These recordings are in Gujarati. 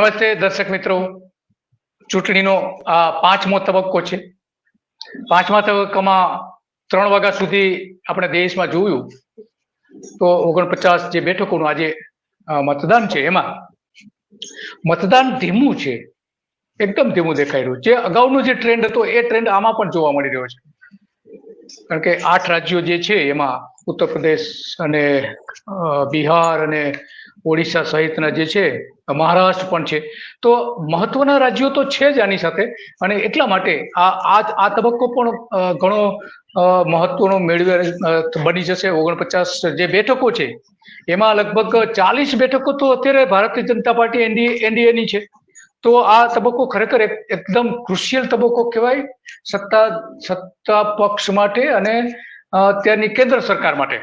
નમસ્તે દર્શક મિત્રો. ચૂંટણીનો આ પાંચમો તબક્કો છે. પાંચમા તબક્કામાં 3 વાગ્યા સુધી આપણે દેશમાં જોયું તો 49 જે બેઠકોનું આજે મતદાન છે, એમાં મતદાન ધીમું છે, એકદમ ધીમું દેખાઈ રહ્યું છે. અગાઉનો જે ટ્રેન્ડ હતો એ ટ્રેન્ડ આમાં પણ જોવા મળી રહ્યો છે. કારણ કે 8 રાજ્યો જે છે એમાં ઉત્તર પ્રદેશ અને બિહાર અને ઓડિશા સહિતના જે છે, મહારાષ્ટ્ર પણ છે, તો મહત્વના રાજ્યો તો છે જ આની સાથે. અને એટલા માટે આ તબક્કો પણ ઘણો મહત્વનો બની જશે. 49 જે બેઠકો છે એમાં લગભગ 40 બેઠકો તો અત્યારે ભારતીય જનતા પાર્ટી એનડીએની છે. તો આ તબક્કો ખરેખર એકદમ ક્રુશિયલ તબક્કો કહેવાય સત્તા પક્ષ માટે અને અત્યારની કેન્દ્ર સરકાર માટે.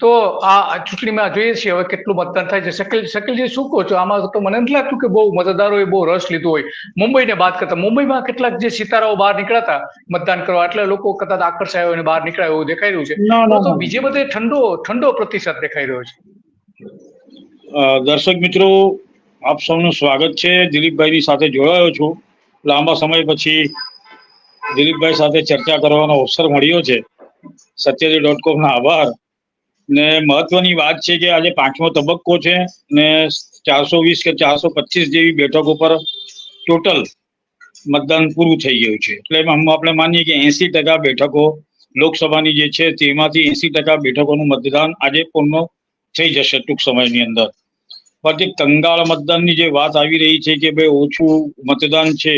તો આ ચૂંટણીમાં જોઈએ છીએ હવે કેટલું મતદાન થાય છે. શકીલજી, શું કહો છો? આમાં તો મને નથી લાગતું કે બહુ મતદારોએ બહુ રસ લીધો હોય. મુંબઈને બાદ કરતા મુંબઈમાં કેટલાક જે સિતારાઓ બહાર નીકળ્યા મતદાન કરવા, એટલે લોકો કદાચ આકર્ષાય અને બહાર નીકળાય એવું દેખાઈ રહ્યું છે. તો બીજે બધે ઠંડો પ્રતિસાદ દેખાઈ રહ્યો છે. દર્શક મિત્રો, આપ સૌનું સ્વાગત છે. દિલીપભાઈની સાથે જોડાયો છું. લાંબા સમય પછી દિલીપભાઈ સાથે ચર્ચા કરવાનો અવસર મળ્યો છે. સત્યજી.com ના આભાર. ને મહત્વની વાત છે કે આજે 5મો તબક્કો છે ને 420 કે 425 જેવી બેઠકો પર ટોટલ મતદાન પૂરું થઈ ગયું છે. એટલે આપણે માનીએ કે 80% બેઠકો લોકસભાની જે છે તેમાંથી 80% બેઠકોનું મતદાન આજે પૂર્ણ થઈ જશે ટૂંક સમયની અંદર. બાકી કંગાળ મતદાનની જે વાત આવી રહી છે કે ભાઈ ઓછું મતદાન છે,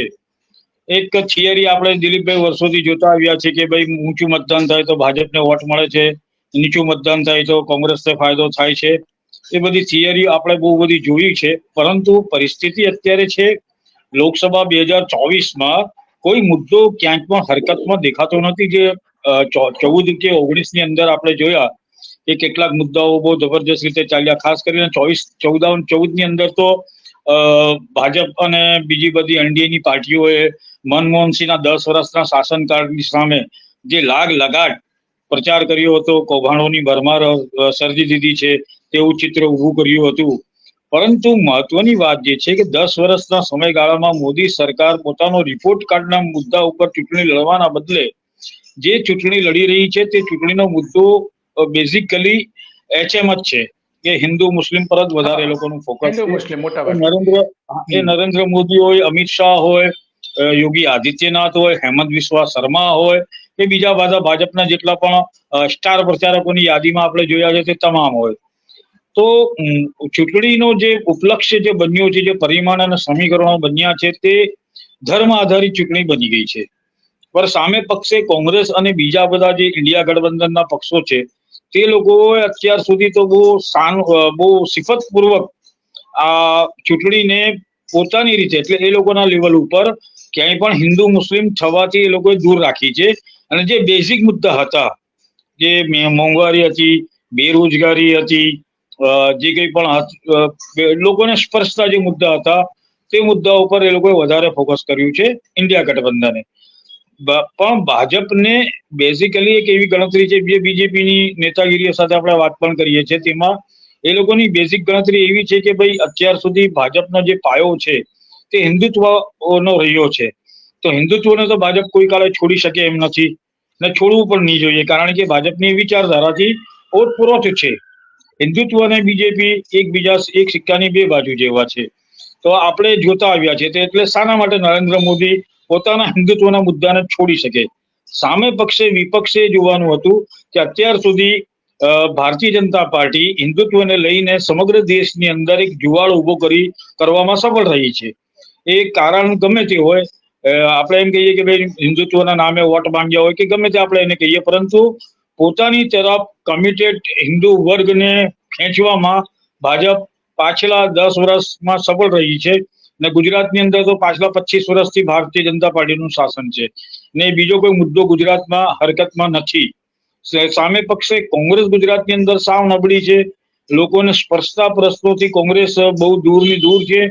એક થિયરી આપણે દિલીપભાઈ વર્ષોથી જોતા આવ્યા છે કે ભાઈ ઊંચું મતદાન થાય તો ભાજપને વોટ મળે છે, નીચું મતદાન થાય તો કોંગ્રેસને ફાયદો થાય છે. એ બધી થિયરી આપણે બહુ બધી જોઈ છે. પરંતુ પરિસ્થિતિ અત્યારે છે, લોકસભા 2024માં કોઈ મુદ્દો ક્યાંક પણ હરકતમાં દેખાતો નથી. જે 14 કે 19 ની અંદર આપણે જોયા કે કેટલાક મુદ્દાઓ બહુ જબરજસ્ત રીતે ચાલ્યા. ખાસ કરીને 14 ની અંદર તો ભાજપ અને બીજી બધી એનડીએની પાર્ટીઓએ મનમોહનસિંહના 10 વર્ષના શાસનકાળની સામે જે લગાટ પ્રચાર કર્યો હતો, કૌભાંડોની ભરમાર સર્જી દીધી છે તેવું ચિત્ર ઊભું કર્યું હતું. પરંતુ મહત્વની વાત જે છે કે 10 વર્ષના સમયગાળામાં મોદી સરકાર પોતાનો રિપોર્ટ કાર્ડના મુદ્દા ઉપર ચૂંટણી લડવાના બદલે જે ચૂંટણી લડી રહી છે તે ચૂંટણીનો મુદ્દો બેઝિકલી HM જ છે કે હિન્દુ મુસ્લિમ પર જ વધારે લોકોનું ફોકસ છે. નરેન્દ્ર મોદી હોય, અમિત શાહ હોય, યોગી આદિત્યનાથ હોય, હેમંત વિશ્વા શર્મા હોય કે બીજા બધા ભાજપના જેટલા પણ સ્ટાર પ્રચારકોની યાદીમાં આપણે જોયા છે તે તમામ હોય. તો ચૂંટણીનો જે ઉપલક્ષ્ય જે બન્યો છે, જે પરિમાણ અને સમીકરણો બન્યા છે, તે ધર્મ આધારિત ચૂંટણી બની ગઈ છે. પર સામે પક્ષે કોંગ્રેસ અને બીજા બધા જે ઇન્ડિયા ગઠબંધનના પક્ષો છે તે લોકોએ અત્યાર સુધી તો બહુ સિફતપૂર્વક આ ચૂંટણીને પોતાની રીતે, એટલે એ લોકોના લેવલ ઉપર ક્યાંય પણ હિન્દુ મુસ્લિમ થવાથી એ લોકોએ દૂર રાખી છે. અને જે બેઝિક મુદ્દા હતા, જે મોંઘવારી હતી, બેરોજગારી હતી, જે કંઈ પણ લોકોને સ્પર્શતા જે મુદ્દા હતા તે મુદ્દા ઉપર એ લોકોએ વધારે ફોકસ કર્યું છે ઇન્ડિયા ગઠબંધને. પણ ભાજપને બેઝિકલી એક એવી ગણતરી છે, જે બીજેપીની નેતાગીરી સાથે આપણે વાત પણ કરીએ છીએ, તેમાં એ લોકોની બેઝિક ગણતરી એવી છે કે ભાઈ અત્યાર સુધી ભાજપનો જે પાયો છે તે હિન્દુત્વનો રહ્યો છે. તો હિન્દુત્વને તો ભાજપ કોઈ કાળે છોડી શકે એમ નથી ને છોડવું પણ નહીં જોઈએ, કારણ કે ભાજપની વિચારધારાથી ઓતપ્રોત છે. હિન્દુત્વ અને બીજેપી એક સિક્કાની બે બાજુ જેવા છે. તો આપણે જોતા આવ્યા છે. એટલે શાના માટે નરેન્દ્ર મોદી પોતાના હિન્દુત્વના મુદ્દાને છોડી શકે? સામે પક્ષે વિપક્ષે જોવાનું હતું કે અત્યાર સુધી ભારતીય જનતા પાર્ટી હિન્દુત્વને લઈને સમગ્ર દેશની અંદર એક જુવાળ ઉભો કરવામાં સફળ રહી છે. એ કારણ ગમે તે હોય, આપણે એમ કહીએ કે ભાઈ હિન્દુત્વના નામે વોટ માંગ્યા હોય કે ગમે તે આપણે એને કહીએ, પરંતુ પોતાની તરફ કમિટેડ હિન્દુ વર્ગને ખેંચવામાં ભાજપ પાછલા 10 વર્ષમાં સફળ રહી છે. ને ગુજરાતની અંદર તો પાછલા 25 વર્ષથી ભારતીય જનતા પાર્ટીનું શાસન છે ને બીજો કોઈ મુદ્દો ગુજરાતમાં હરકતમાં નથી. સામે પક્ષે કોંગ્રેસ ગુજરાતની અંદર સાવ નબળી છે. લોકોને સ્પર્શતા પ્રશ્નોથી કોંગ્રેસ બહુ દૂરની દૂર છે.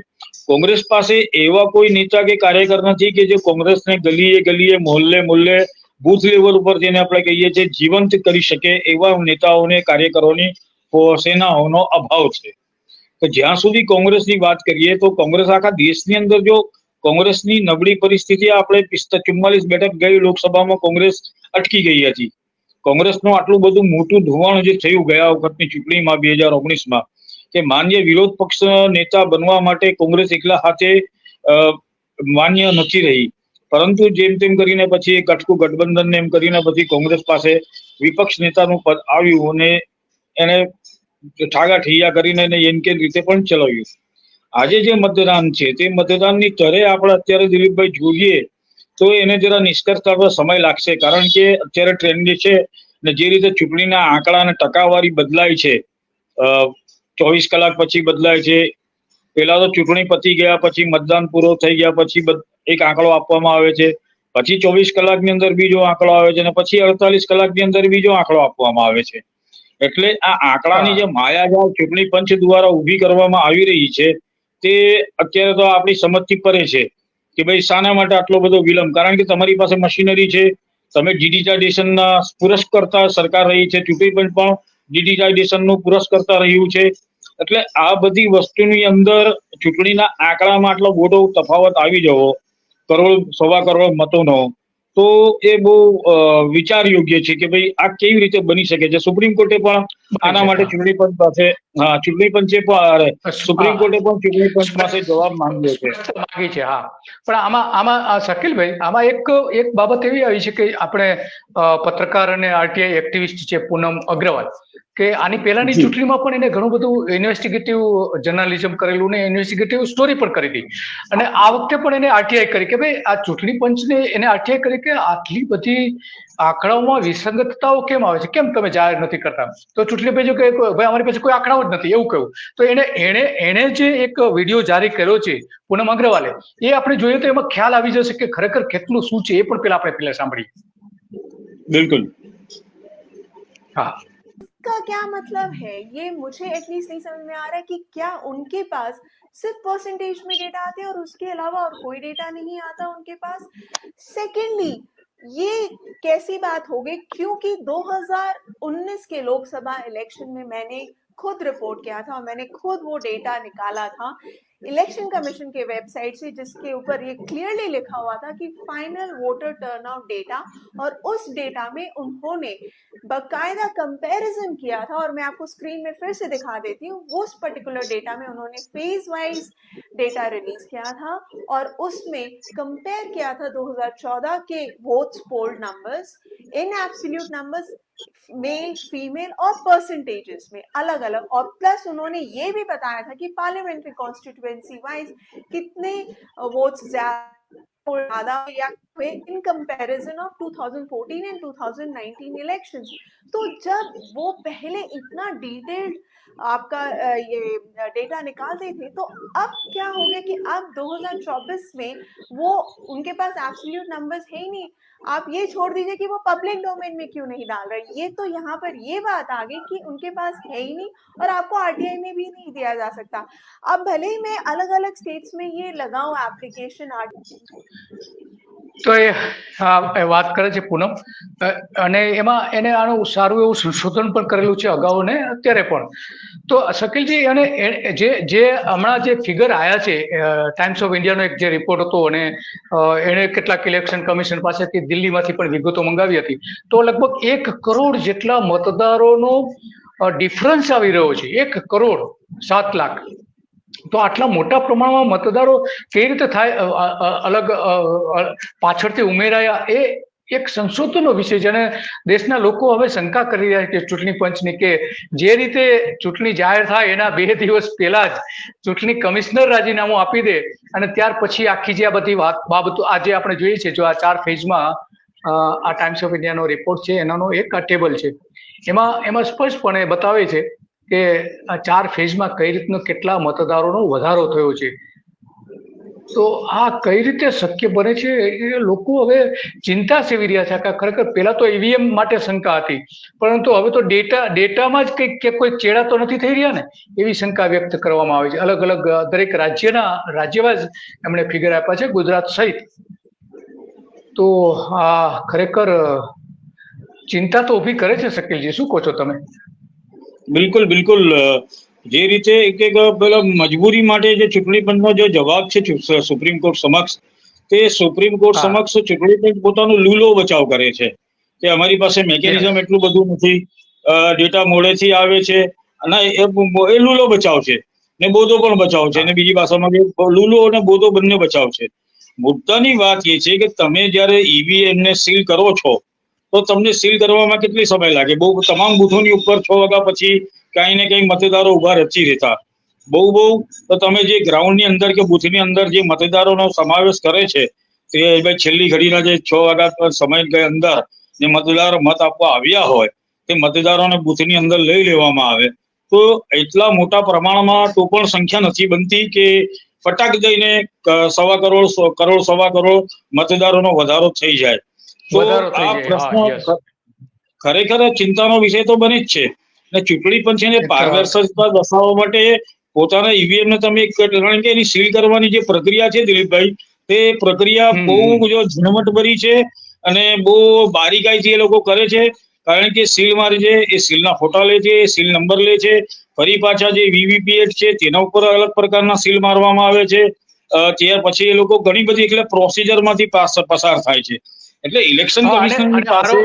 કોંગ્રેસ પાસે એવા કોઈ નેતા કે કાર્યકર નથી કે જે કોંગ્રેસને ગલીએ ગલીએ, મોહલ્લે બૂથ લેવલ ઉપર જેને આપણે કહીએ છીએ જીવંત કરી શકે એવા નેતાઓને, કાર્યકરોની સેનાઓનો અભાવ છે. તો જ્યાં સુધી કોંગ્રેસની વાત કરીએ તો કોંગ્રેસ આખા દેશની અંદર જો કોંગ્રેસની નબળી પરિસ્થિતિ આપણે 44 બેઠક ગઈ લોકસભામાં કોંગ્રેસ અટકી ગઈ હતી. કોંગ્રેસનું આટલું બધું મોટું ધોવાણ જે થયું ગયા વખતની ચૂંટણીમાં 2019માં કે માન્ય વિરોધ પક્ષ નેતા બનવા માટે કોંગ્રેસ એકલા હાથે માન્ય નથી રહી, પરંતુ જેમ તેમ કરીને પછી કટકુ ગઠબંધન એમ કરીને પછી કોંગ્રેસ પાસે વિપક્ષ નેતાનું પદ આવ્યું અને એને ઠાગા ઠૈયા કરીને એનકે રીતે પણ ચલાવ્યું. આજે જે મતદાન છે તે મતદાનની તરે આપણે અત્યારે દિલીપભાઈ જોઈએ તો એને જરા નિષ્કર્ષ કરવા સમય લાગશે, કારણ કે અત્યારે ટ્રેન્ડ જે છે ને જે રીતે ચૂંટણીના આંકડા અને ટકાવારી બદલાય છે, 24 કલાક પછી બદલાય છે. પેલા તો ચૂંટણી પતી ગયા પછી મતદાન પૂરો થઈ ગયા પછી એક આંકડો આપવામાં આવે છે, પછી 24 કલાકની અંદર બીજો આંકડો આવે છે અને પછી 48 કલાકની અંદર બીજો આંકડો આપવામાં આવે છે. એટલે આ આંકડાની જે માયાજાળ ચૂંટણી પંચ દ્વારા ઊભી કરવામાં આવી રહી છે તે અત્યારે તો આપણી સમજથી પરે છે કે ભાઈ શાના માટે આટલો બધો વિલંબ, કારણ કે તમારી પાસે મશીનરી છે, તમે ડિજિટાઇઝેશનના પુરસ્કર્તા સરકાર રહી છે, ચૂંટણી પંચ પણ ડિજિટાઇઝેશનનું પુરસ્કર્તા રહ્યું છે. એટલે આ બધી વસ્તુની અંદર ચૂંટણીના આંકડામાં આટલો મોટો તફાવત આવી જવો કરોડ સવા કરોડ મતોનો, તો એ બહુ વિચાર યોગ્ય છે કે ભાઈ આ કેવી રીતે બની શકે છે. સુપ્રીમ કોર્ટે પણ આના માટે ચૂંટણી પંચ પાસે ચૂંટણી પંચે પણ સુપ્રીમ કોર્ટે પણ ચૂંટણી પંચ પાસે જવાબ માંગ્યો છે. હા, પણ આમાં શકીલભાઈ આમાં એક બાબત એવી આવી છે કે આપણે પત્રકાર અને આરટીઆઈ એક્ટિવિસ્ટ છે પૂનમ અગ્રવાલ, કે આની પહેલાની ચૂંટણીમાં પણ એને ઘણું બધું ઇન્વેસ્ટિગેટિવ જર્નાલિઝમ કરેલું ને ઇન્વેસ્ટિગેટિવ સ્ટોરી પણ કરી હતી, અને આ વખતે પણ એને આરટીઆઈ કરી કે ભાઈ આ ચૂંટણી પંચને એને આરટીઆઈ કરી કે આટલી બધી આંકડાઓમાં વિસંગતતાઓ કેમ આવે છે, કેમ તમે જાહેર નથી કરતા? તો ચૂંટણી પંચે કે ભાઈ અમારી પાસે કોઈ આંકડાઓ જ નથી એવું કહ્યું. તો એને જે એક વિડીયો જારી કર્યો છે પૂનમ અગ્રવાલે, એ આપણે જોઈએ તો એમાં ખ્યાલ આવી જશે કે ખરેખર કેટલું શું છે, એ પણ આપણે સાંભળીએ. બિલકુલ. हाँ, का क्या मतलब है ये मुझे एटलीस्ट नहीं समझ में आ रहा है कि क्या उनके पास सिर्फ परसेंटेज में डेटा आते हैं और उसके अलावा और कोई डेटा नहीं आता उनके पास. सेकेंडली ये कैसी बात हो गई, क्योंकि 2019 के लोकसभा इलेक्शन में मैंने खुद रिपोर्ट किया था और मैंने खुद वो डेटा निकाला था इलेक्शन कमीशन के वेबसाइट से, जिसके ऊपर ये क्लियरली लिखा हुआ था कि फाइनल वोटर टर्नआउट डेटा, और उस डेटा में उन्होंने बकायदा कंपैरिजन किया था. और मैं आपको स्क्रीन में फिर से दिखा देती हूँ. उस पर्टिकुलर डेटा में उन्होंने फेज वाइज डेटा रिलीज किया था और उसमें कंपेयर किया था 2014 के votes polled numbers in absolute numbers, male female और परसेंटेजेस में अलग अलग, और प्लस उन्होंने ये भी बताया था कि पार्लियामेंट्री कॉन्स्टिट्यूएंसी वाइज कितने वोट्स ज्यादा या हुए in comparison of 2014 and 2019 elections. तो जब वो पहले इतना डिटेल्ड आपका ये डेटा निकालते थे, तो अब क्या हो गया कि अब 2024 में वो उनके पास एब्सोल्यूट नंबर्स है ही नहीं. आप ये छोड़ दीजिए कि वो पब्लिक डोमेन में क्यों नहीं डाल रहे, ये तो यहाँ पर ये बात आ गई कि उनके पास है ही नहीं और आपको आरटीआई में भी नहीं दिया जा सकता. अब भले ही मैं अलग अलग स्टेट्स में ये लगाऊं एप्लीकेशन તો એ વાત કરે છે પૂનમ, અને એમાં એને આનું સારું એવું સંશોધન પણ કરેલું છે અગાઉ ને અત્યારે પણ. તો શકીલજી, અને જે હમણાં જે ફિગર આયા છે ટાઈમ્સ ઓફ ઇન્ડિયાનો એક જે રિપોર્ટ હતો, અને એને કેટલાક ઇલેક્શન કમિશન પાસેથી દિલ્હીમાંથી પણ વિગતો મંગાવી હતી, તો લગભગ 1 કરોડ જેટલા મતદારોનો ડિફરન્સ આવી રહ્યો છે. 1 કરોડ 7 લાખ. તો આટલા મોટા પ્રમાણમાં મતદારો કેવી રીતે થાય અલગ પાછળથી ઉમેરાયા, એ એક સંશોધનનો વિષય છે. અને દેશના લોકો હવે શંકા કરી રહ્યા છે ચૂંટણી પંચની, કે જે રીતે ચૂંટણી જાહેર થાય એના 2 દિવસ પહેલા જ ચૂંટણી કમિશનર રાજીનામું આપી દે, અને ત્યાર પછી આખી જે આ બધી બાબતો આજે આપણે જોઈએ છે, જો આ 4 ફેઝમાં આ ટાઈમ્સ ઓફ ઇન્ડિયાનો રિપોર્ટ છે એનાનો એક આ ટેબલ છે, એમાં સ્પષ્ટપણે બતાવે છે કે આ 4 ફેઝમાં કઈ રીતનો કેટલા મતદારોનો વધારો થયો છે. તો આ કઈ રીતે શક્ય બને છે એ લોકો હવે ચિંતા સેવી રહ્યા છે. કે ખરેખર પહેલા તો ઈવીએમ માટે શંકા હતી, પરંતુ હવે તો ડેટામાં જ કંઈક કે કોઈ ચેડા તો નથી થઈ રહ્યા ને, એવી શંકા વ્યક્ત કરવામાં આવે છે. અલગ અલગ દરેક રાજ્યવાઇઝ એમણે ફિગર આપ્યા છે, ગુજરાત સહિત. તો આ ખરેખર ચિંતા તો ઊભી કરે છે. શકીલજી, શું કહો છો તમે? બિલકુલ બિલકુલ. જે રીતે એક પેલા મજબૂરી માટે જે ચૂંટણી પંચનો જે જવાબ છે સુપ્રીમ કોર્ટ સમક્ષ, તે સુપ્રીમ કોર્ટ હા. સમક્ષ ચૂંટણી પંચ પોતાનો લૂલો બચાવ કરે છે કે અમારી પાસે મેકેનિઝમ એટલું બધું નથી, ડેટા મોડેથી આવે છે, અને એ લૂલો બચાવ છે ને બોધો પણ બચાવ છે, અને બીજી ભાષામાં લૂલો અને બોધો બંને બચાવ છે. મુદ્દાની વાત એ છે કે તમે જ્યારે ઈવીએમ ને સીલ કરો છો તો તમને સીલ કરવામાં કેટલી સમય લાગે? બહુ તમામ બૂથોની ઉપર 6 વાગ્યા પછી કઈ ને કઈ મતદારો ઉભા રચી રહેતા. બહુ તો તમે જે ગ્રાઉન્ડની અંદર કે બૂથની અંદર જે મતદારોનો સમાવેશ કરે છે તે ભાઈ છેલ્લી ઘડીના જે 6 વાગ્યા સમય અંદર જે મતદારો મત આપવા આવ્યા હોય તે મતદારોને બૂથની અંદર લઈ લેવામાં આવે તો એટલા મોટા પ્રમાણમાં તો પણ સંખ્યા નથી બનતી કે ફટાક દઈને 1.25 કરોડ 1.25 કરોડ મતદારોનો વધારો થઈ જાય. તો આ પ્રશ્ન ખરેખર ચિંતાનો વિષય તો બને જ છે. અને ચૂંટણી પંચને પારદર્શકતા દર્શાવવા માટે પોતાના ઈવીએમ ને તમે કારણ કે એની સીલ કરવાની જે પ્રક્રિયા છે દિલીપભાઈ, તે પ્રક્રિયા બહુ ઝીણવટભરી છે અને બહુ બારીકાઈથી એ લોકો કરે છે. કારણ કે સીલ મારે છે, એ સીલના ફોટા લે છે, સીલ નંબર લે છે, ફરી પાછા જે વીવીપીએટ છે તેના ઉપર અલગ પ્રકારના સીલ મારવામાં આવે છે. ત્યાર પછી એ લોકો ઘણી બધી એટલે પ્રોસિજરમાંથી પસાર થાય છે. એટલે ઇલેક્શન કમિશનની પાસે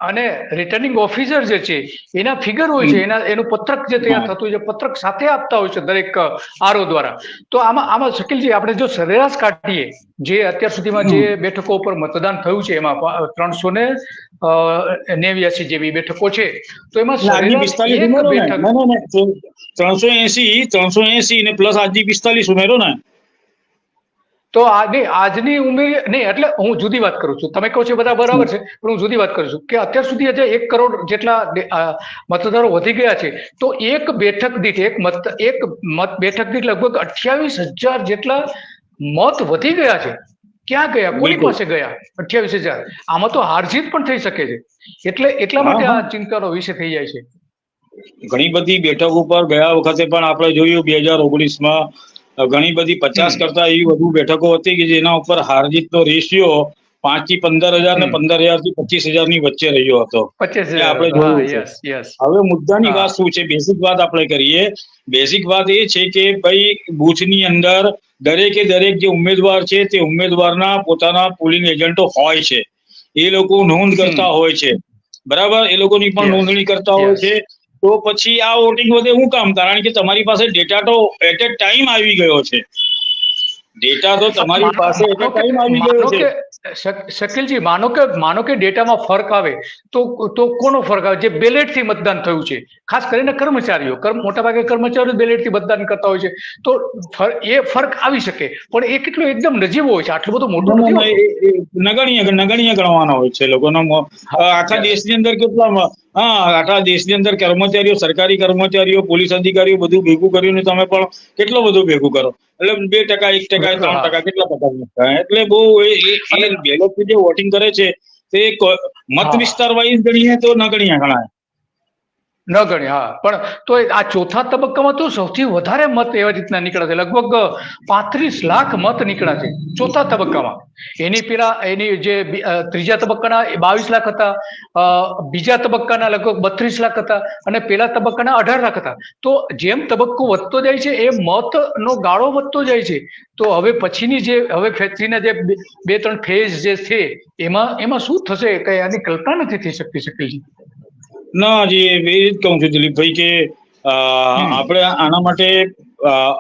અને રિટર્નિંગ ઓફિસર જે છે એના ફિગર હોય છે, એનું પત્રક જે તૈયાર થતું હોય છે, પત્રક સાથે આપતા હોય છે દરેક આરઓ દ્વારા. તો આમાં શકીલજી આપણે જો સરેરાશ કાઢીએ જે અત્યાર સુધીમાં જે બેઠકો ઉપર મતદાન થયું છે એમાં 389 જેવી બેઠકો છે, તો એમાં સરેરાશ એક બેઠક 380 ને પ્લસ આજની 45 ઉમેરો ને, તો આજની ઉમેર નહીં, એટલે હું જુદી વાત કરું છું. તમે કહો છો બધા બરાબર છે, પણ હું જુદી વાત કરું છું કે અત્યાર સુધી આજે 1 કરોડ જેટલા મતદારો વધી ગયા છે, તો એક બેઠક દીઠ બેઠક દીઠ લગભગ 28,000 જેટલા મત વધી ગયા છે. ક્યાં ગયા? કોની પાસે ગયા? 28,000. આમાં તો હારજીત પણ થઈ શકે છે. એટલા માટે આ ચિંતાનો વિષય થઈ જાય છે. ઘણી બધી બેઠક ઉપર ગયા વખતે પણ આપણે જોયું 2019માં ઘણી બધી 50 કરતા એવી વધુ બેઠકો હતી કે જેના ઉપર હારજીતનો રેશિયો 5 થી 15,000 ને 15,000 થી 25,000 ની વચ્ચે રહ્યો હતો. આપણે જોયું છે. હવે મુદ્દાની વાત શું છે? બેઝિક વાત આપણે કરીએ. બેઝિક વાત એ છે કે ભાઈ બૂથની અંદર દરેકે દરેક જે ઉમેદવાર છે તે ઉમેદવારના પોતાના પોલિંગ એજન્ટો હોય છે. એ લોકો નોંધ કરતા હોય છે, બરાબર? એ લોકોની પણ નોંધણી કરતા હોય છે. તો પછી આ વોટિંગ વધે શું કામ? કારણ કે તમારી પાસે ડેટા તો એટ એ ટાઈમ આવી ગયો છે. ડેટા તો તમારી પાસે એટ એ ટાઈમ આવી ગયો છે. શકીલજી, માનો કે ડેટામાં ફરક આવે તો કોનો ફરક આવે? જે બેલેટથી મતદાન થયું છે, ખાસ કરીને કર્મચારીઓ, મોટાભાગે કર્મચારીઓ બેલેટથી મતદાન કરતા હોય છે, તો એ ફરક આવી શકે, પણ એ કેટલો એકદમ નજીવો હોય છે, આટલું બધું મોટું નગણ્ય ગણવાનો હોય છે લોકોનો. આખા દેશની અંદર આખા દેશની અંદર કર્મચારીઓ, સરકારી કર્મચારીઓ, પોલીસ અધિકારીઓ બધું ભેગું કર્યું ને તમે પણ કેટલો બધું ભેગું કરો એટલે 2%, 1%, 3%, કેટલા ટકા? એટલે બહુ બેલેટથી જે વોટિંગ કરે છે તે મત વિસ્તાર વાઇઝ ગણીએ તો નગણ્ય ગણાય. ન ગણી, હા. પણ તો આ ચોથા તબક્કામાં તો સૌથી વધારે મત એવા રીતના નીકળ્યા છે, લગભગ 35 લાખ મત નીકળ્યા છે ચોથા તબક્કામાં. એની જે ત્રીજા તબક્કાના 22 લાખ હતા, બીજા તબક્કાના લગભગ 32 લાખ હતા, અને પેલા તબક્કાના 18 લાખ હતા. તો જેમ તબક્કો વધતો જાય છે એ મતનો ગાળો વધતો જાય છે. તો હવે પછીની જે 2-3 ફેઝ જે છે એમાં શું થશે કઈ આની કલ્પના નથી થઈ શકતી શકીલજી. ના, એ જ કહું છું દિલીપભાઈ કે આપણે આના માટે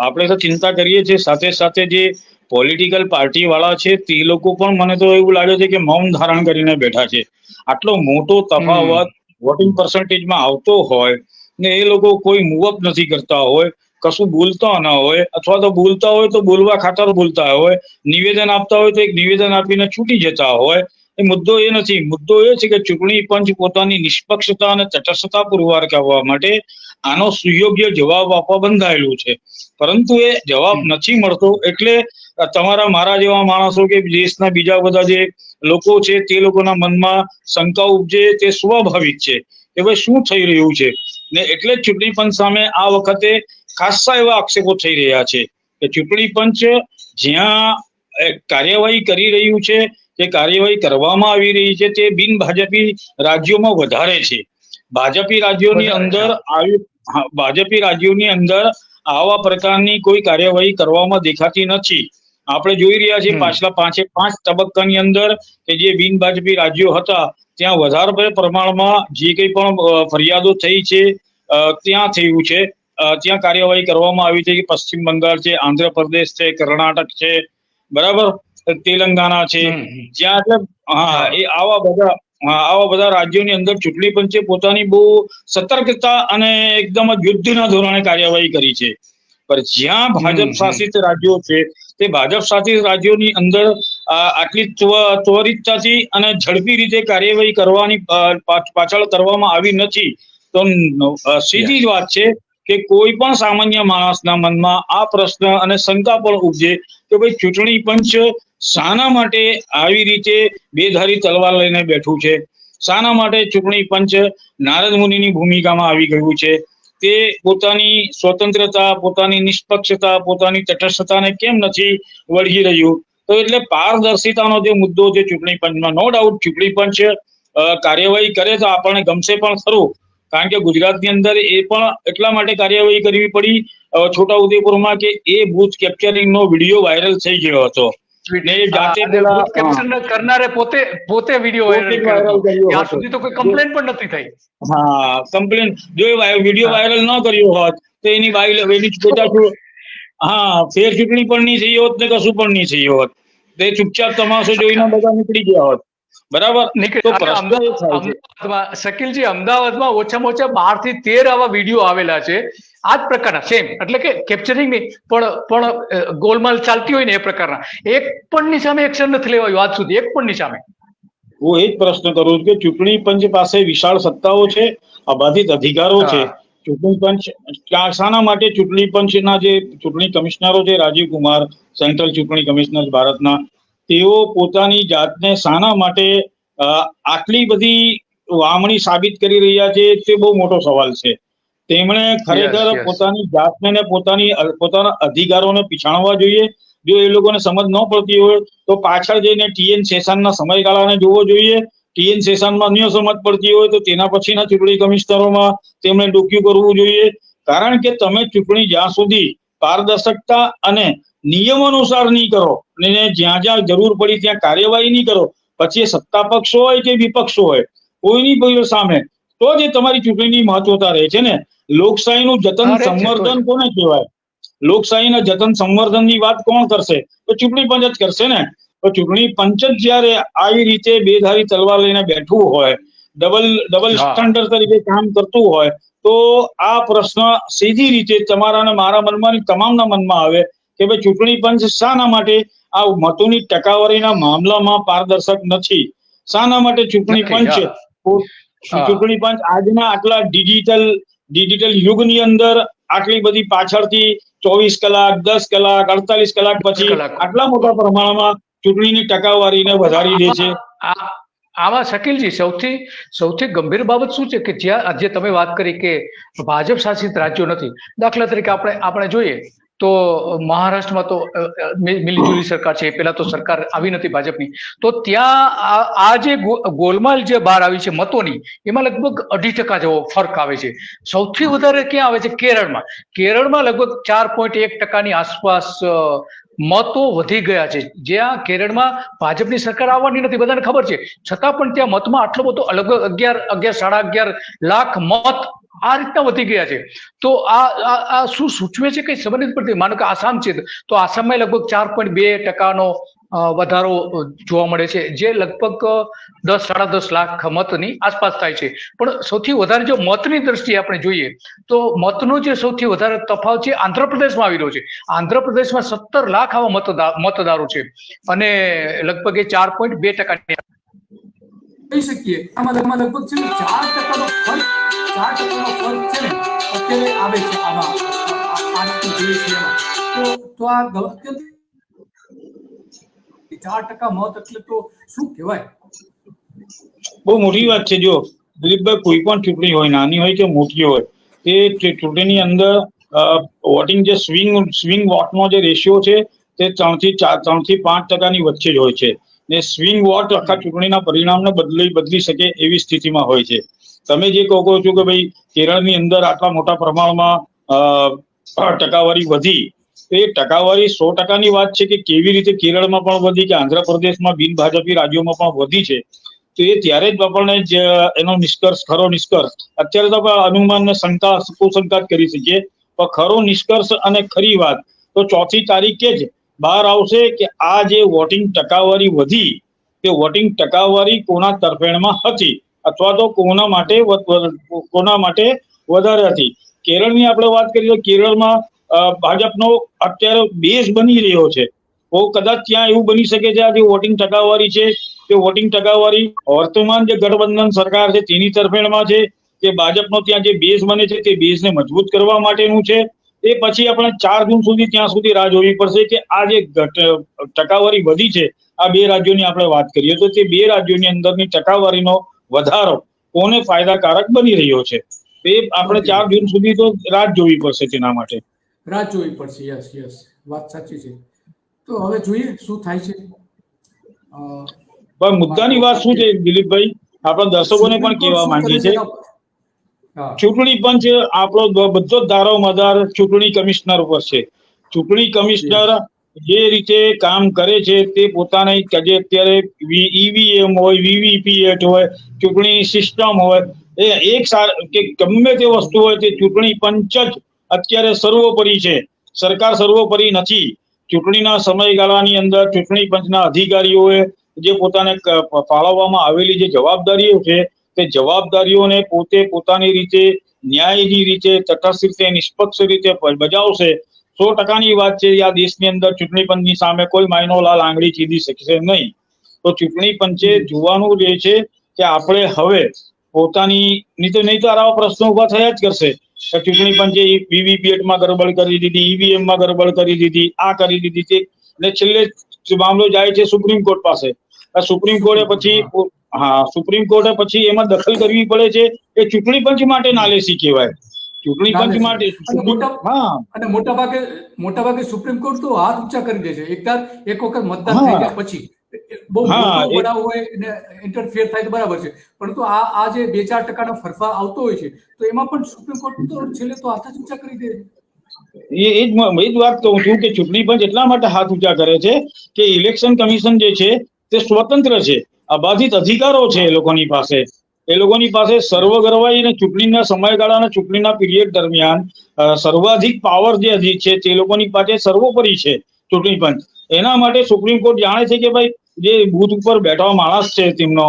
આપણે તો ચિંતા કરીએ છીએ, સાથે સાથે જે પોલિટિકલ પાર્ટી વાળા છે તે લોકો પણ મને તો એવું લાગે છે કે મૌન ધારણ કરીને બેઠા છે. આટલો મોટો તફાવત વોટિંગ પર્સન્ટેજમાં આવતો હોય ને એ લોકો કોઈ મૂવઅપ નથી કરતા હોય, કશું બોલતા ન હોય, અથવા તો બોલતા હોય તો બોલવા ખાતર બોલતા હોય, નિવેદન આપતા હોય તો એક નિવેદન આપીને છૂટી જતા હોય. એ મુદ્દો એ નથી. મુદ્દો એ છે કે ચૂંટણી પંચ પોતાની નિષ્પક્ષતા અને તટસ્થતા પુરવાર કરવા માટે આનો સુયોગ્ય જવાબ આપવા બંધાયેલું છે, પરંતુ એ જવાબ નથી મળતો. એટલે તમારા મારા જેવા માણસો કે દેશના બીજા બધા જે લોકો છે તે લોકોના મનમાં શંકા ઉપજે તે સ્વાભાવિક છે કે ભાઈ શું થઈ રહ્યું છે. ને એટલે જ ચૂંટણી પંચ સામે આ વખતે ખાસ્સા એવા આક્ષેપો થઈ રહ્યા છે કે ચૂંટણી પંચ જ્યાં કાર્યવાહી કરી રહ્યું છે, જે કાર્યવાહી કરવામાં આવી રહી છે તે બિન ભાજપી રાજ્યોમાં વધારે છે. ભાજપી રાજ્યોની અંદર ભાજપી રાજ્યોની અંદર આવા પ્રકારની કોઈ કાર્યવાહી કરવામાં દેખાતી નથી. આપણે જોઈ રહ્યા છીએ પાછલા 5 તબક્કાની અંદર કે જે બિન ભાજપી રાજ્યો હતા ત્યાં વધારે પ્રમાણમાં જે કંઈ પણ ફરિયાદો થઈ છે ત્યાં થયું છે. ત્યાં કાર્યવાહી કરવામાં આવી છે કે પશ્ચિમ બંગાળ છે, આંધ્રપ્રદેશ છે, કર્ણાટક છે, બરાબર, તેલંગાણા છે, જ્યાં એટલે એ આવા બધા રાજ્યોની અંદર ચૂંટણી પંચે પોતાની બહુ સતર્કતા અને એકદમ યુદ્ધના ધોરણે કાર્યવાહી કરી છે. પણ જ્યાં ભાજપ શાસિત રાજ્યો છે તે ભાજપ શાસિત રાજ્યોની અંદર આટલી ત્વરિતતાથી અને ઝડપી રીતે કાર્યવાહી કરવાની પાછળ કરવામાં આવી નથી. તો સીધી જ વાત છે કે કોઈ પણ સામાન્ય માણસના મનમાં આ પ્રશ્ન અને શંકા પણ ઉપજે કે ભાઈ ચૂંટણી પંચ શાના માટે આવી રીતે બેધારી તલવાર લઈને બેઠું છે, શાના માટે ચૂંટણી પંચ નારદ મુનિની ભૂમિકામાં આવી ગયું છે, તે પોતાની સ્વતંત્રતા, પોતાની નિષ્પક્ષતા, પોતાની તટસ્થતાને કેમ નથી વળગી રહ્યું. તો એટલે પારદર્શિતાનો જે મુદ્દો છે ચૂંટણી પંચમાં, નો ડાઉટ ચૂંટણી પંચ કાર્યવાહી કરે તો આપણને ગમશે પણ ખરું, કારણ કે ગુજરાતની અંદર એ પણ એટલા માટે કાર્યવાહી કરવી પડી છોટાઉદેપુરમાં કે એ બૂથ કેપ્ચરિંગનો વિડીયો વાયરલ થઈ ગયો હતો. કરનારે પોતે વિડીયો વાયરલ કર્યો. ત્યાં સુધી તો કોઈ કમ્પ્લેન પણ નથી થઈ. હા, કમ્પ્લેન જો વિડીયો વાયરલ ન કર્યો હોત તો એની ફેર ચૂંટણી પણ નહીં થઈ હોત ને કશું પણ નહીં થઈ હોત. તે ચૂપચાપ તમાશો જોઈને બધા નીકળી ગયા હોત. બરાબર. શકીલજી, અમદાવાદમાં ઓછામાં ઓછા 12 થી 13 આવા વિડીયો આવેલા છે આ જ પ્રકારના, સેમ, એટલે કે કેપ્ચરિંગ નહીં પણ ગોલમાલ ચાલતી હોય ને એ પ્રકારના. એક પણ ની સામે એક્શન નથી લેવાયું આજ સુધી, એક પણ ની સામે. હું એ જ પ્રશ્ન કરું છું કે ચૂંટણી પંચ પાસે વિશાળ સત્તાઓ છે, અબાધિત અધિકારો છે. ચૂંટણી પંચ શાના માટે ચૂંટણી પંચના જે ચૂંટણી કમિશનરો છે, રાજીવ કુમાર, સેન્ટ્રલ ચૂંટણી કમિશનર ભારતના, તેઓ પોતાની જાતને શાના માટે આટલી બધી વામણી સાબિત કરી રહ્યા છે તે બહુ મોટો સવાલ છે. તેમણે ખરેખર પોતાની જાતને ને પોતાના અધિકારોને પીછાણવા જોઈએ. જો એ લોકોને સમજ ન પડતી હોય તો પાછળ જઈને TN શેષાનના સમયગાળાને જોવો જોઈએ. TN શેષાનમાં અન્ય સમજ પડતી હોય તો તેના પછીના ચૂંટણી કમિશનરોમાં તેમણે ડોક્યુ કરવું જોઈએ. કારણ કે તમે ચૂંટણી જ્યાં સુધી પારદર્શકતા અને નિયમ અનુસાર નહીં કરો અને જ્યાં જરૂર પડી ત્યાં કાર્યવાહી નહીં કરો, પછી એ સત્તા પક્ષ હોય કે વિપક્ષ હોય, કોઈની સામે, તો જ તમારી ચૂંટણીની મહત્વતા રહે છે ને. લોકશાહીનું જતન સંવર્ધન કોને કહેવાય? લોકશાહીના જતન સંવર્ધનની વાત કોણ કરશે? તો ચૂંટણી પંચ જ કરશે ને. તો ચૂંટણી પંચ જ જયારે આવી રીતે બેધારી તલવાર લઈને બેઠું હોય, ડબલ સ્ટાન્ડર્ડ તરીકે કામ કરતું હોય, તો આ પ્રશ્ન સીધી રીતે તમારા અને મારા મનમાં, તમામના મનમાં આવે કે ભાઈ ચૂંટણી પંચ શાના માટે આ મતોની ટકાવારીના મામલામાં પારદર્શક નથી? શાના માટે ચૂંટણી પંચ આજના આટલા ડિજિટલ યુગની અંદર આટલી બધી પાછળથી 24 કલાક, 10 કલાક, 48 કલાક પછી આટલા મોટા પ્રમાણમાં ચૂંટણીની ટકાવારીને વધારી દે છે? આમાં શકીલજી સૌથી ગંભીર બાબત શું છે કે જ્યાં આજે તમે વાત કરી કે ભાજપ શાસિત રાજ્યો નથી, દાખલા તરીકે આપણે જોઈએ તો મહારાષ્ટ્રમાં તો મિલીજુલી સરકાર છે, પેલા તો સરકાર આવી નથી ભાજપની, તો ત્યાં આ જે ગોલમાલ જે બહાર આવી છે મતોની, એમાં લગભગ 2.5% જેવો ફરક આવે છે. સૌથી વધારે ક્યાં આવે છે? કેરળમાં લગભગ 4.1% આસપાસ મતો વધી ગયા છે. જ્યાં કેરળમાં ભાજપની સરકાર આવવાની નથી, બધાને ખબર છે, છતાં પણ ત્યાં મતમાં આટલો બધો લગભગ 11 લાખ મત આ રીતના વધી ગયા છે. તો આ શું સૂચવે છે? કઈ સમજ નથી પડતી. માનો કે આસામ છે તો આસામમાં લગભગ 4.2% વધારો જોવા મળે છે, જે લગભગ 10-10.5 લાખ મતની આસપાસ થાય છે. પણ સૌથી વધારે જો મતની દ્રષ્ટિએ આપણે જોઈએ તો મતનો જે સૌથી વધારે તફાવત છે આંધ્રપ્રદેશમાં આવી રહ્યો છે. આંધ્રપ્રદેશમાં 17 લાખ આવા મતદારો છે અને લગભગ એ 4.2% કહી શકીએ. આમાં લગભગ છે 4%નો ફરક છે ને અત્યારે આવે છે. આમાં જોઈએ છે તો આ 4% મત એટલે તો શું કહેવાય? બહુ મોટી વાત છે. જો દિલીપભાઈ, કોઈ પણ ચૂંટણી હોય, નાની હોય કે મોટી હોય, તે ચૂંટણીની અંદર વોટિંગ જે સ્વિંગ વોટનો જે રેશિયો છે તે 3 થી 5% વચ્ચે જ હોય છે. ને સ્વિંગ વોટ આખા ચૂંટણીના પરિણામને બદલી શકે એવી સ્થિતિમાં હોય છે. તમે જે કહો છો કે ભાઈ કેરળની અંદર આટલા મોટા પ્રમાણમાં ટકાવારી વધી, તો એ ટકાવારી 100%ની વાત છે કે કેવી રીતે કેરળમાં પણ વધી કે આંધ્રપ્રદેશમાં બિન ભાજપી રાજ્યોમાં પણ વધી છે, તો એ ત્યારે જ આપણને એનો ખરો નિષ્કર્ષ અત્યારે તો આપણે અનુમાન ને કુશંકા કરી શકીએ, પણ ખરો નિષ્કર્ષ અને ખરી વાત તો 4મી તારીખે જ બહાર આવશે કે આ જે વોટિંગ ટકાવારી વધી તે વોટિંગ ટકાવારી કોના તરફેણમાં હતી અથવા તો કોના માટે વધારે હતી. કેરળની આપણે વાત કરીએ તો કેરળમાં ભાજપનો અત્યારે બેઝ બની રહ્યો છે, તો કદાચ ત્યાં એવું બની શકે છે આ જે વોટિંગ ટકાવારી છે તે વોટિંગ ટકાવારી વર્તમાન જે ગઠબંધન સરકાર છે તેની તરફેણમાં છે કે ભાજપનો ત્યાં જે બેઝ બને છે તે બેઝને મજબૂત કરવા માટેનું છે. એ પછી આપણે 4 જૂન સુધી ત્યાં સુધી રાહ જોવી પડશે કે આ જે ટકાવારી વધી છે આ 2 રાજ્યોની આપણે વાત કરીએ તો તે 2 રાજ્યોની અંદરની ટકાવારીનો વધારો કોને ફાયદાકારક બની રહ્યો છે, તે આપણે 4 જૂન સુધી તો રાહ જોવી પડશે તેના માટે. રાહ જોવી પડશે. યસ, વાત સાચી છે. તો હવે જોઈએ શું થાય છે. પણ મુદ્દાની વાત શું છે દિલીપભાઈ, આપણા દર્શકોને પણ કહેવા માંગીએ છીએ, ચૂંટણી પંચ આપણો બધો જ દારોમદાર ચૂંટણી કમિશનર ઉપર છે. ચૂંટણી કમિશનર જે રીતે કામ કરે છે તે પોતાની જે અત્યારે ઈવીએમ હોય, વીવીપીએટ હોય, ચૂંટણી સિસ્ટમ હોય, એ કે ગમે તે વસ્તુ હોય તે ચૂંટણી પંચ જ અત્યારે સર્વોપરી છે. સરકાર સર્વોપરી નથી. ચૂંટણીના સમયગાળાની અંદર ચૂંટણી પંચના અધિકારીઓએ જે પોતાને ફાળવવામાં આવેલી જે જવાબદારીઓ છે તે જવાબદારીઓને પોતે પોતાની રીતે ન્યાયની રીતે તટસ્થ રીતે નિષ્પક્ષ રીતે બજાવશે. 100%ની વાત છે. આ દેશની અંદર ચૂંટણી પંચની સામે કોઈ માયનો લાલ આંગળી ચીંધી શકશે નહીં. તો ચૂંટણી પંચે જોવાનું રહે છે કે આપણે હવે પોતાની નહીં તો આવા પ્રશ્નો ઉભા થયા જ કરશે. ચૂંટણી પંચે વીવીપીએટમાં ગડબડ કરી દીધી, ઈવીએમમાં ગડબડ કરી દીધી, આ કરી દીધી, અને છેલ્લે મામલો જાય છે સુપ્રીમ કોર્ટ પાસે. સુપ્રીમ કોર્ટે પછી એમાં દખલ કરવી પડે છે. એ ચૂંટણી પંચ માટે નાલેસી કહેવાય. ચૂંટણી પંચ માટે મોટા ભાગે સુપ્રીમ કોર્ટ તો હાથ ઊંચા કરી દે છે એક વખત મતદાન થઈ ગયા પછી. બહુ મોટો બનાવ હોય ને ઇન્ટરફિયર થાય તો બરાબર છે, પરંતુ આ જે 2-4% ફેરફાર આવતો હોય છે તો એમાં પણ સુપ્રીમ કોર્ટ તો છેલ્લે તો હાથ જ ઊંચા કરી દે. એ જ વાત કહું છું કે ચૂંટણી પંચ એટલા માટે હાથ ઊંચા કરે છે કે ઇલેક્શન કમિશન જે છે તે સ્વતંત્ર છે, અબાધિત અધિકારો છે એ લોકોની પાસે સર્વગર્વાઈ અને ચૂંટણીના સમયગાળાના ચૂંટણીના પીરિયડ દરમિયાન સર્વાધિક પાવર જે છે તે લોકોની પાસે સર્વોપરી છે ચૂંટણી પંચ. એના માટે સુપ્રીમ કોર્ટ જાણે છે કે ભાઈ જે બૂથ ઉપર બેઠા માણસ છે તેમનો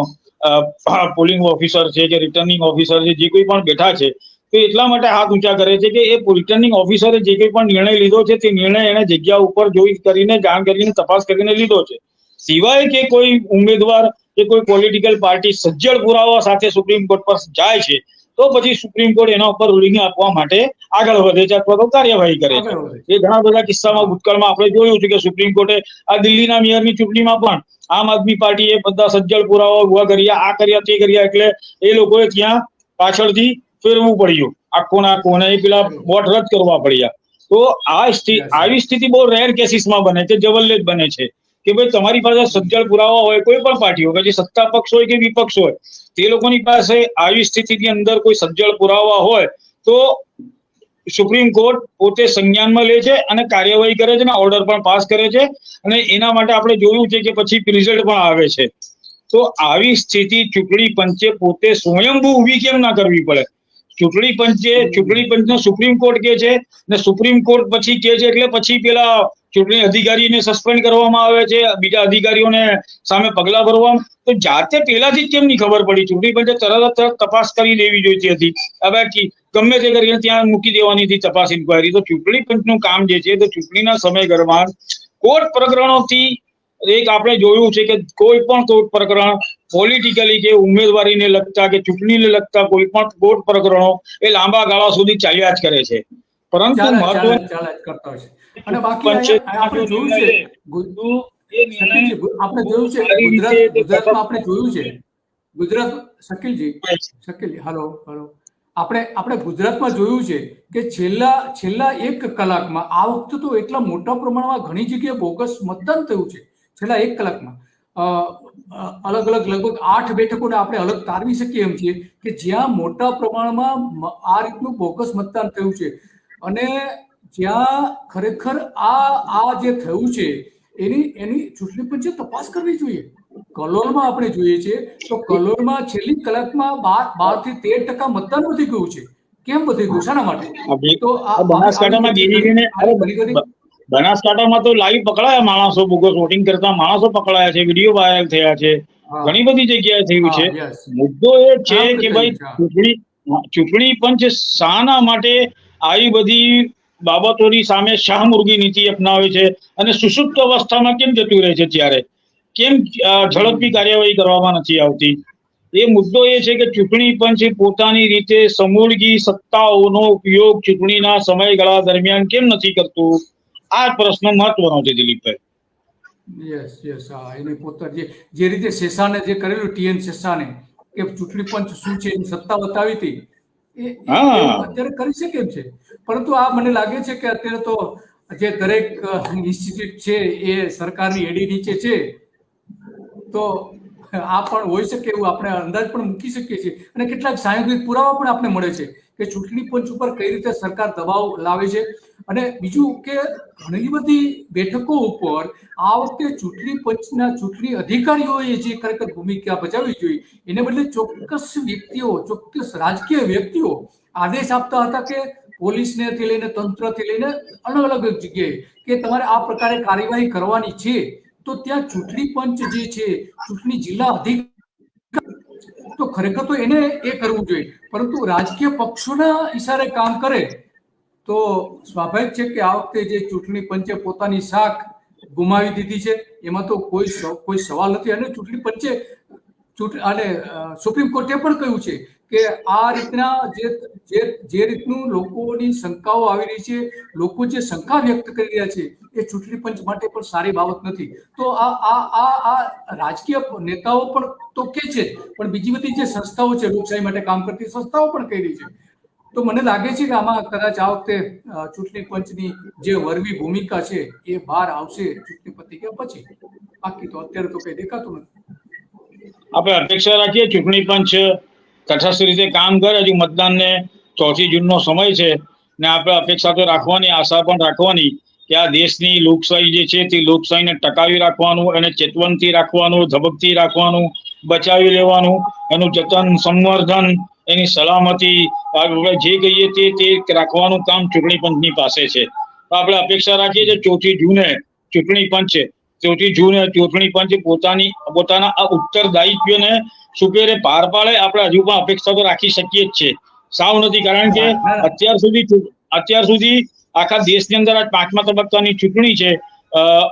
પોલિંગ ઓફિસર છે કે રિટર્નિંગ ઓફિસર છે જે કોઈ પણ બેઠા છે તો એટલા માટે હાથ ઊંચા કરે છે કે એ રિટર્નિંગ ઓફિસરે જે કોઈ પણ નિર્ણય લીધો છે તે નિર્ણય એને જગ્યા ઉપર જોઈ કરીને જાણ કરીને તપાસ કરીને લીધો છે. સિવાય કે કોઈ ઉમેદવાર કે કોઈ પોલિટિકલ પાર્ટી સજ્જડ પુરાવા સાથે સુપ્રીમ કોર્ટ પર જાય છે તો પછી સુપ્રીમ કોર્ટ એના ઉપર રૂલિંગ આપવા માટે આગળ વધે છે અથવા તો કાર્યવાહી કરે છે. એ ઘણા બધા કિસ્સામાં ભૂતકાળમાં આપણે જોયું છે કે સુપ્રીમ કોર્ટે આ દિલ્હીના મેયરની ચૂંટણીમાં પણ આમ આદમી પાર્ટીએ બધા સજ્જડ પુરાવા ઉભા કર્યા, આ કર્યા, તે કર્યા, એટલે એ લોકોએ ત્યાં પાછળથી ફેરવું પડ્યું આખું એ પેલા વોટ રદ કરવા પડ્યા. તો આવી સ્થિતિ બહુ રેર કેસીસમાં બને છે, જવલ્લે જ બને છે કે ભાઈ તમારી પાસે સજ્જડ પુરાવા હોય, કોઈ પણ પાર્ટી હોય, પછી સત્તા પક્ષ હોય કે વિપક્ષ હોય, તે લોકોની પાસે આવી સ્થિતિની અંદર કોઈ સજ્જડ પુરાવા હોય તો સુપ્રીમ કોર્ટ પોતે સંજ્ઞાનમાં લે છે અને કાર્યવાહી કરે છે અને ઓર્ડર પણ પાસ કરે છે, અને એના માટે આપણે જોયું છે કે પછી રિઝલ્ટ પણ આવે છે. તો આવી સ્થિતિ ચૂંટણી પંચે પોતે સ્વયંભૂ ઊભી કેમ ના કરવી પડે? ચૂંટણી પંચને સુપ્રીમ કોર્ટ કે છે ને સુપ્રીમ કોર્ટ પછી કે છે એટલે પછી પેલા ચૂંટણી અધિકારીને સસ્પેન્ડ કરવામાં આવે છે, બીજા અધિકારીઓને સામે પગલા ભરવા. તો જાતે પહેલાથી જ કેમ નહીં ખબર પડી? ચૂંટણી પંચે તરત તપાસ કરી દેવી જોઈતી હતી. હવે ગમે તે કરીને ત્યાં મૂકી દેવાની હતી તપાસ ઇન્કવાયરી. તો ચૂંટણી પંચનું કામ જે છે તો ચૂંટણીના સમય દરમિયાન કોર્ટ પ્રકરણોથી એક આપણે જોયું છે કે કોઈ પણ કોર્ટ પ્રકરણ પોલિટિકલી કે ઉમેદવારીને લગતા કે ચૂંટણીને લગતા કોઈ પણ કોર્ટ પ્રકરણો એ લાંબા ગાળા સુધી ચાલ્યા જ કરે છે. પરંતુ આપણે ગુજરાતમાં જોયું છે કે છેલ્લા 1 કલાકમાં આ વખતે તો એટલા મોટા પ્રમાણમાં ઘણી જગ્યાએ બોગસ મતદાન થયું છે છેલ્લા 1 કલાકમાં. અલગ અલગ લગભગ 8 બેઠકોને આપણે અલગ તારવી શકીએ એમ છીએ કે જ્યાં મોટા પ્રમાણમાં આ રીતનું બોગસ મતદાન થયું છે અને જ્યાં ખરેખર આ જે થયું છે એની ચૂંટણી પંચે તપાસ કરવી જોઈએ. કલોલમાં આપણે જોઈએ છીએ તો કલોલમાં છેલ્લી કલાકમાં 12 થી 13% મતદાન વધી ગયું છે. કેમ વધી ગયું, શાના માટે? તો બનાસકાંઠામાં તો લાઈવ પકડાયા માણસો, બોગસ વોટિંગ કરતા માણસો પકડાયા છે, વિડીયો વાયરલ થયા છે, ઘણી બધી જગ્યાએ થયું છે. મુદ્દો એ છે કે ભાઈ ચૂંટણી પંચ શાના માટે આવી બધી બાબતોની સામે શાહમુર્ગી નીતિ અપનાવે છે અને સુષુપ્ત અવસ્થામાં કેમ જતું રહે છે, ત્યારે કેમ ઝડપી કાર્યવાહી કરવામાં નથી આવતી? એ મુદ્દો એ છે કે ચૂંટણી પંચ પોતાની રીતે સમૂળગી સત્તાઓનો ઉપયોગ ચૂંટણીના સમયગાળા દરમિયાન કેમ નથી કરતું? આ પ્રશ્ન મહત્વનો છે દિલીપભાઈ. યસ હા, એની પોતાની જે રીતે શેષાને જે કરેલું, TN શેષાને, કે ચૂંટણી પંચ શું છે એની સત્તા બતાવી હતી, એ અત્યારે કરી શકે એમ છે. પરંતુ આ મને લાગે છે કે અત્યારે તો જે દરેક ઇન્સ્ટિટ્યૂટ છે એ સરકારની એડી નીચે છે, તો આ પણ હોઈ શકે એવું આપણે અંદાજ પણ મૂકી શકીએ છીએ. અને કેટલાક સાયન્ટિફિક પુરાવા પણ આપણે મળે છે કે ચૂંટણી પંચ ઉપર કઈ રીતે સરકાર દબાવ લાવે છે. અને બીજું કે ઘણી બધી બેઠકો ઉપર આ વખતે ચૂંટણી પંચના ચૂંટણી અધિકારીઓએ જે ખરેખર ભૂમિકા ભજવવી જોઈએ એને બદલે ચોક્કસ વ્યક્તિઓ, ચોક્કસ રાજકીય વ્યક્તિઓ આદેશ આપતા હતા કે પોલીસનેથી લઈને તંત્રથી લઈને અલગ અલગ જગ્યાએ કે તમારે આ પ્રકારે કાર્યવાહી કરવાની છે. તો ત્યાં ચૂંટણી પંચ જે છે, ચૂંટણી જિલ્લા અધિકારી, તો ખરેખર તો એને એ કરવું જોઈએ. પરંતુ રાજકીય પક્ષોના ઈશારે કામ કરે તો સ્વાભાવિક છે કે આ વખતે જે ચૂંટણી પંચે પોતાની શાખ ગુમાવી દીધી છે એમાં તો કોઈ સવાલ નથી. અને ચૂંટણી પંચે અને સુપ્રીમ કોર્ટે પણ કહ્યું છે કે આ રીતના જે રીતનું લોકોની શંકાઓ આવી રહી છે, લોકો જે શંકા વ્યક્ત કરી રહ્યા છે, એ ચૂંટણી પંચ માટે પણ સારી બાબત નથી. તો આ રાજકીય નેતાઓ પણ તો કે છે, પણ બીજી બધી જે સંસ્થાઓ છે, લોકશાહી માટે કામ કરતી સંસ્થાઓ પણ કહી રહી છે. તો મને લાગે છે કે આમાં કદાચ આ વખતે ચૂંટણી પંચની જે વરવી ભૂમિકા છે એ બહાર આવશે ચૂંટણી પ્રતિક્રિયા પછી. બાકી તો અત્યારે તો કઈ દેખાતું નથી. આપણે અપેક્ષા રાખીએ ચૂંટણી પંચ તટસ્થ રીતે કામ કરે. હજુ મતદાનને 4 જૂનનો સમય છે ને આપણે અપેક્ષા તો રાખવાની, આશા પણ રાખવાની કે આ દેશની લોકશાહી જે છે તે લોકશાહીને ટકાવી રાખવાનું, એને ચેતવનથી રાખવાનું, ધબકથી રાખવાનું, બચાવી લેવાનું, એનું જતન, સંવર્ધન, એની સલામતી, જે કહીએ તે રાખવાનું કામ ચૂંટણી પંચની પાસે છે. તો આપણે અપેક્ષા રાખીએ છીએ 4 જૂને ચૂંટણી પંચ 4 જૂને ચૂંટણી પંચ પોતાના આ ઉત્તરદાયિત્વને સુપેરે પાર પાડે. આપણે હજુ પણ અપેક્ષા તો રાખી શકીએ જ છે, સાવ નથી. કારણ કે અત્યાર સુધી આખા દેશની અંદર આ 5મા તબક્કાની ચૂંટણી છે.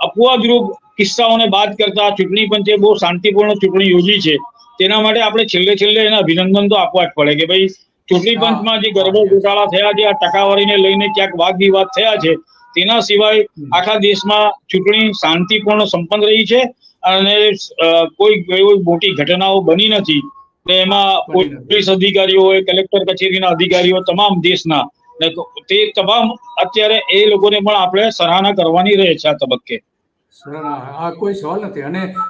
અપવાદરૂપ કિસ્સાઓને બાદ કરતા ચૂંટણી પંચે બહુ શાંતિપૂર્ણ ચૂંટણી યોજી છે. તેના માટે આપણે છેલ્લે એને અભિનંદન તો આપવા જ પડે કે ભાઈ ચૂંટણી પંચમાં જે ગરબડ ગોટાળા થયા છે, આ ટકાવારીને લઈને ક્યાંક વાદ વિવાદ થયા છે, તેના સિવાય આખા દેશમાં ચૂંટણી શાંતિપૂર્ણ સંપન્ન રહી છે અને કોઈ મોટી ઘટનાઓ બની નથી. એમાં પોલીસ અધિકારીઓ હોય, કલેક્ટર કચેરીના અધિકારીઓ, તમામ દેશના, તે તમામ અત્યારે એ લોકોને પણ આપણે સરાહના કરવાની રહે છે આ તબક્કે. આ કોઈ સવાલ નથી.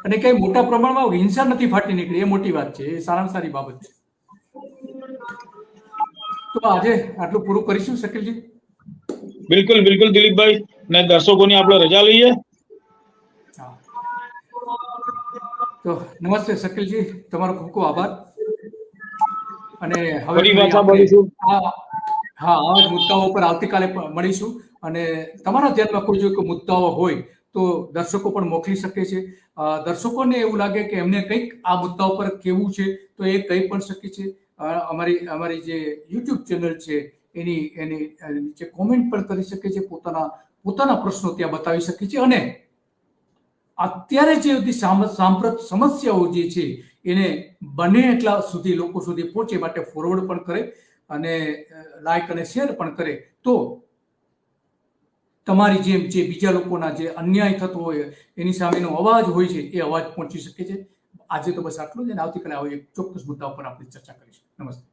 અને કઈ મોટા પ્રમાણમાં હિંસા નથી ફાટી નીકળી, એ મોટી વાત છે, એ સારામાં સારી બાબત છે. તો આજે આટલું પૂરું કરીશું શકીલજી. બિલકુલ દિલીપભાઈ, ને દર્શકોની આપણે રજા લઈએ. તો નમસ્તે શકીલજી, તમારો ખૂબ ખૂબ આભાર. અને હવે આવા જ મુદ્દાઓ પર આવતીકાલે મળીશું. અને તમારા ધ્યાનમાં કોઈ જો મુદ્દાઓ હોય તો દર્શકો પણ મોકલી શકે છે. દર્શકોને એવું લાગે કે એમને કંઈક આ મુદ્દાઓ પર કેવું છે તો એ કહી પણ શકે છે. અમારી જે યુટ્યુબ ચેનલ છે એની નીચે કોમેન્ટ પણ કરી શકે છે, પોતાના પ્રશ્નો ત્યાં બતાવી શકે છે. અને અત્યારે જે બધી સાંપ્રત સમસ્યાઓ જે છે એને બને એટલા સુધી લોકો સુધી પહોંચે માટે ફોરવર્ડ પણ કરે અને લાઈક અને શેર પણ કરે. તો તમારી જેમ જે બીજા લોકોના જે અન્યાય થતો હોય એની સામેનો અવાજ હોય છે એ અવાજ પહોંચી શકે છે. આજે તો બસ આટલું જ, અને આવતીકાલે આવો એક ચોક્કસ મુદ્દા ઉપર આપણે ચર્ચા કરીશું. નમસ્તે.